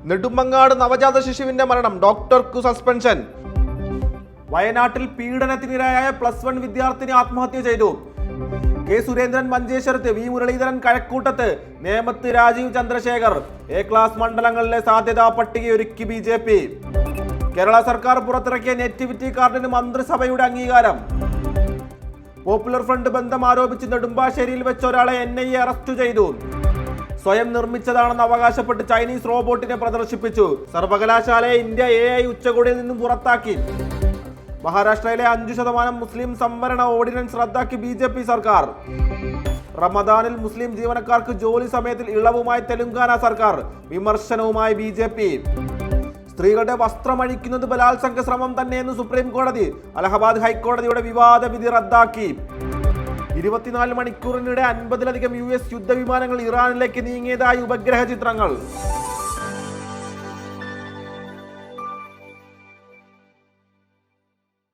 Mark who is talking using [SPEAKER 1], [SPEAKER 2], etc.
[SPEAKER 1] നെടുമങ്ങാട് നവജാത ശിശുവിന്റെ മരണം, ഡോക്ടർക്കു സസ്പെൻഷൻ. വയനാട്ടിൽ പീഡനത്തിനിരയായ +1 വിദ്യാർത്ഥിനി ആത്മഹത്യ ചെയ്തു. കെ സുരേന്ദ്രൻ മഞ്ചേശ്വരത്ത്, വി മുരളീധരൻ കഴക്കൂട്ടത്ത്, നേമത്ത് രാജീവ് ചന്ദ്രശേഖർ. എ ക്ലാസ് മണ്ഡലങ്ങളിലെ സാധ്യതാ പട്ടികയൊരുക്കി BJP. കേരള സർക്കാർ പുറത്തിറക്കിയ നെറ്റിവിറ്റി കാർഡിന് മന്ത്രിസഭയുടെ അംഗീകാരം. പോപ്പുലർ ഫ്രണ്ട് ബന്ധം ആരോപിച്ച് നെടുമ്പാശ്ശേരിയിൽ വെച്ച് ഒരാളെ NIA അറസ്റ്റ് ചെയ്തു. സ്വയം നിർമ്മിച്ചതാണെന്ന് അവകാശപ്പെട്ട് ചൈനീസ് റോബോട്ടിനെ പ്രദർശിപ്പിച്ചു. സർവകലാശാലയെ ഇന്ത്യ AI ഉച്ചകോടിയിൽ നിന്നും പുറത്താക്കി. മഹാരാഷ്ട്രയിലെ 5% മുസ്ലിം സംവരണ ഓർഡിനൻസ് റദ്ദാക്കി BJP സർക്കാർ. റമദാനിൽ മുസ്ലിം ജീവനക്കാർക്ക് ജോലി സമയത്തിൽ ഇളവുമായി തെലങ്കാന സർക്കാർ. വിമർശനവുമായി BJP. സ്ത്രീകളുടെ വസ്ത്രമഴിക്കുന്നത് ബലാത്സംഗ ശ്രമം തന്നെയെന്ന് സുപ്രീം കോടതി. അലഹബാദ് ഹൈക്കോടതിയുടെ വിവാദ വിധി റദ്ദാക്കി. 24 മണിക്കൂറിനിടെ 50-ലധികം US യുദ്ധവിമാനങ്ങൾ ഇറാനിലേക്ക് നീങ്ങിയതായി ഉപഗ്രഹ ചിത്രങ്ങൾ.